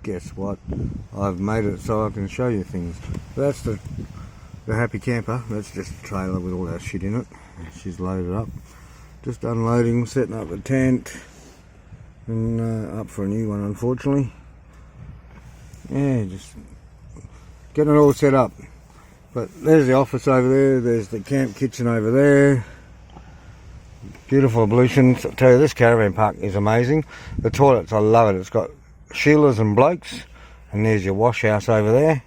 guess what? I've made it so I can show you things. That's the Happy Camper. That's just a trailer with all our shit in it. She's loaded up. Just unloading, setting up the tent, and up for a new one, unfortunately. Yeah, just getting it all set up. But there's the office over there. There's the camp kitchen over there. Beautiful ablutions. I tell you, this caravan park is amazing. The toilets, I love it. It's got Sheilas and Blokes, and there's your wash house over there.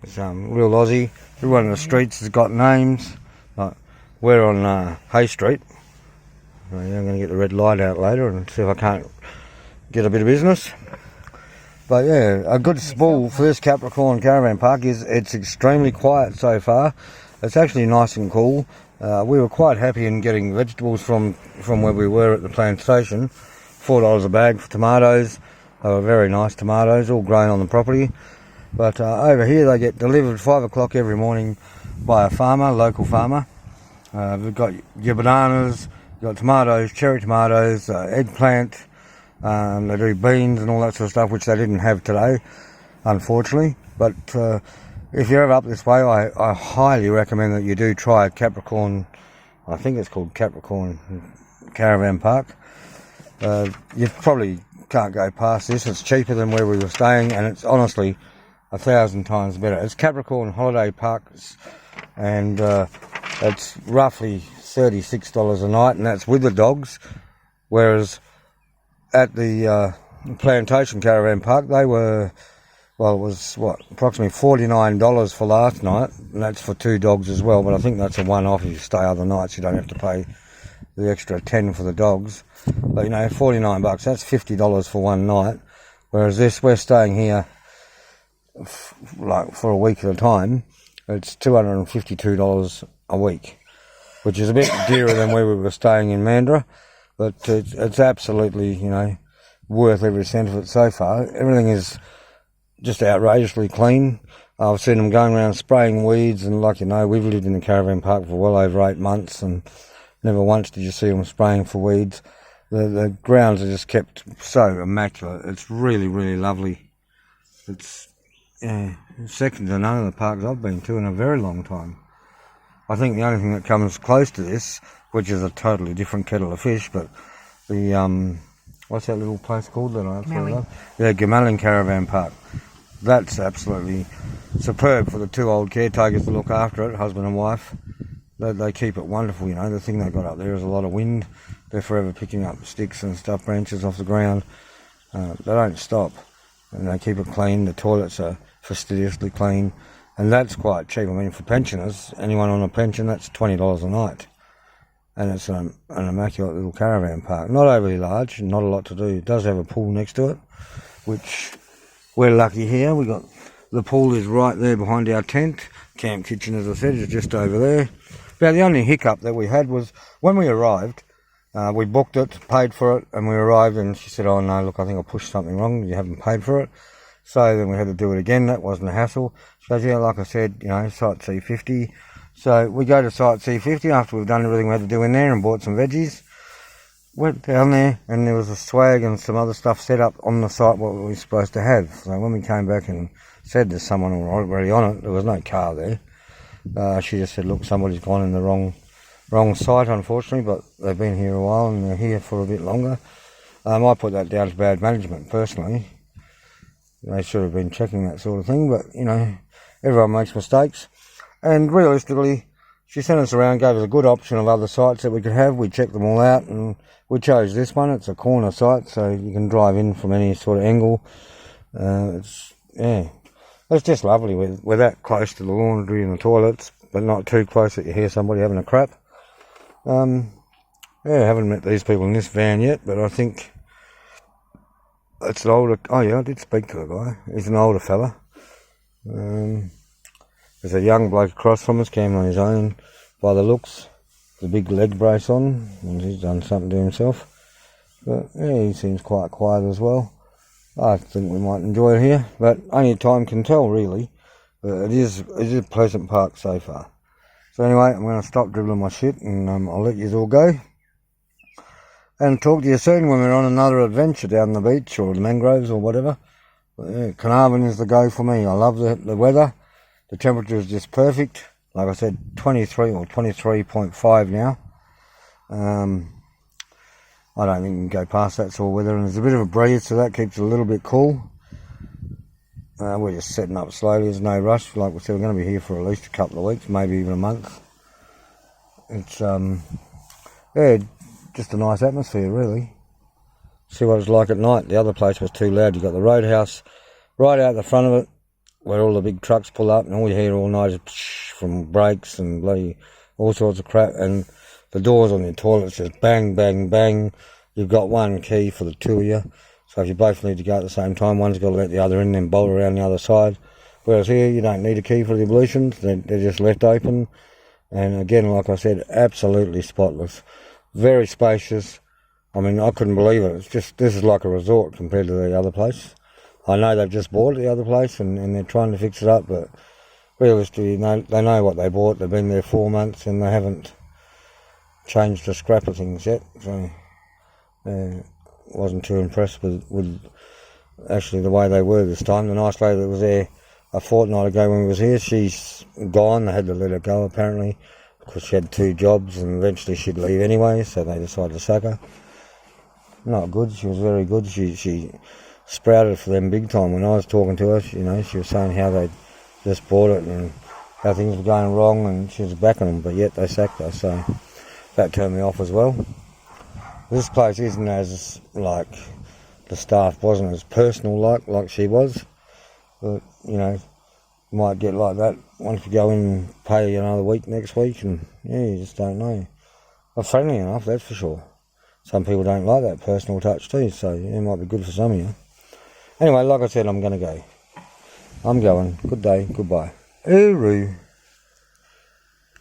It's real Aussie. Everyone in the streets has got names. Like, we're on Hay Street. I'm going to get the red light out later and see if I can't get a bit of business. But yeah, a good spool for this Capricorn caravan park is it's extremely quiet so far. It's actually nice and cool. We were quite happy in getting vegetables from where we were at the plantation. $4 a bag for tomatoes. They were very nice tomatoes, all grown on the property. But over here they get delivered 5 o'clock every morning by a farmer, local farmer. We've got your bananas, you've got tomatoes, cherry tomatoes, eggplant. They do beans and all that sort of stuff, which they didn't have today, unfortunately. But if you're ever up this way, I highly recommend that you do try Capricorn. I think it's called Capricorn Caravan Park. You probably can't go past this. It's cheaper than where we were staying, and it's honestly 1,000 times better. It's Capricorn Holiday Parks, and it's roughly $36 a night, and that's with the dogs. Whereas at the Plantation Caravan Park, they were, well, it was approximately $49 for last night, and that's for 2 dogs as well. But I think that's a one-off. If you stay other nights, you don't have to pay the extra 10 for the dogs. But you know, $49, that's $50 for one night. Whereas this, we're staying here like for a week at a time. It's $252 a week, which is a bit dearer than where we were staying in Mandurah. But it's absolutely, you know, worth every cent of it so far. Everything is just outrageously clean. I've seen them going around spraying weeds, and like you know, we've lived in the caravan park for well over 8 months, and never once did you see them spraying for weeds. The grounds are just kept so immaculate. It's really, really lovely. It's second to none of the parks I've been to in a very long time. I think the only thing that comes close to this, which is a totally different kettle of fish, but the what's that little place called that I absolutely love? Yeah, Gamelin Caravan Park. That's absolutely superb for the 2 old caretakers to look after it, husband and wife. They keep it wonderful, you know. The thing they've got up there is a lot of wind. They're forever picking up sticks and stuff, branches off the ground. They don't stop, and they keep it clean. The toilets are fastidiously clean, and that's quite cheap. I mean, for pensioners, anyone on a pension, that's $20 a night. And it's an immaculate little caravan park. Not overly large, not a lot to do. It does have a pool next to it, which we're lucky here. The pool is right there behind our tent. Camp kitchen, as I said, is just over there. Now, the only hiccup that we had was when we arrived, we booked it, paid for it, and we arrived, and she said, oh no, look, I think I pushed something wrong. You haven't paid for it. So then we had to do it again. That wasn't a hassle. She goes, yeah, like I said, you know, site C50. So we go to site C50 after we've done everything we had to do in there and bought some veggies. Went down there, and there was a swag and some other stuff set up on the site what we were supposed to have. So when we came back and said there's someone already on it, there was no car there. She just said, look, somebody's gone in the wrong site, unfortunately, but they've been here a while and they're here for a bit longer. I put that down to bad management, personally. They should have been checking that sort of thing, but, you know, everyone makes mistakes. And realistically, she sent us around, gave us a good option of other sites that we could have. We checked them all out, and we chose this one. It's a corner site, so you can drive in from any sort of angle. It's just lovely. We're that close to the laundry and the toilets, but not too close that you hear somebody having a crap. I haven't met these people in this van yet, but I think it's an older... Oh yeah, I did speak to the guy. He's an older fella. There's a young bloke across from us, came on his own by the looks. The big leg brace on, and he's done something to himself. But yeah, he seems quite quiet as well. I think we might enjoy it here, but only time can tell, really. It is a pleasant park so far. So anyway, I'm going to stop dribbling my shit, and I'll let you all go. And talk to you soon when we're on another adventure down the beach or the mangroves or whatever. But yeah, Carnarvon is the go for me. I love the weather. The temperature is just perfect. Like I said, 23 or 23.5 now. I don't think you can go past that sort of weather, and there's a bit of a breeze, so that keeps it a little bit cool. We're just setting up slowly, there's no rush. Like we said, we're going to be here for at least a couple of weeks, maybe even a month. It's, yeah, just a nice atmosphere, really. See what it's like at night. The other place was too loud. You've got the roadhouse right out the front of it, where all the big trucks pull up, and all you hear all night is from brakes and bloody all sorts of crap, and the doors on your toilets just bang, bang, bang. You've got one key for the two of you, so if you both need to go at the same time, one's got to let the other in, then bolt around the other side. Whereas here, you don't need a key for the ablutions, they're just left open. And again, like I said, absolutely spotless. Very spacious. I mean, I couldn't believe it. It's just, this is like a resort compared to the other place. I know they've just bought the other place and they're trying to fix it up, but realistically, they know what they bought. They've been there 4 months and they haven't changed a scrap of things yet. So, wasn't too impressed with actually the way they were this time. The nice lady that was there a fortnight ago when we was here, she's gone. They had to let her go apparently because she had 2 jobs and eventually she'd leave anyway, so they decided to sack her. Not good. She was very good. She sprouted for them big time. When I was talking to her, she was saying how they just bought it and how things were going wrong, and she was backing them, but yet they sacked her, so that turned me off as well. This place isn't as, like, the staff wasn't as personal like she was, but, you might get like that once you go in and pay another week next week, and, yeah, you just don't know. But friendly enough, that's for sure. Some people don't like that personal touch too, so it might be good for some of you. Anyway, like I said, I'm going to go. I'm going. Good day. Goodbye. Hooroo.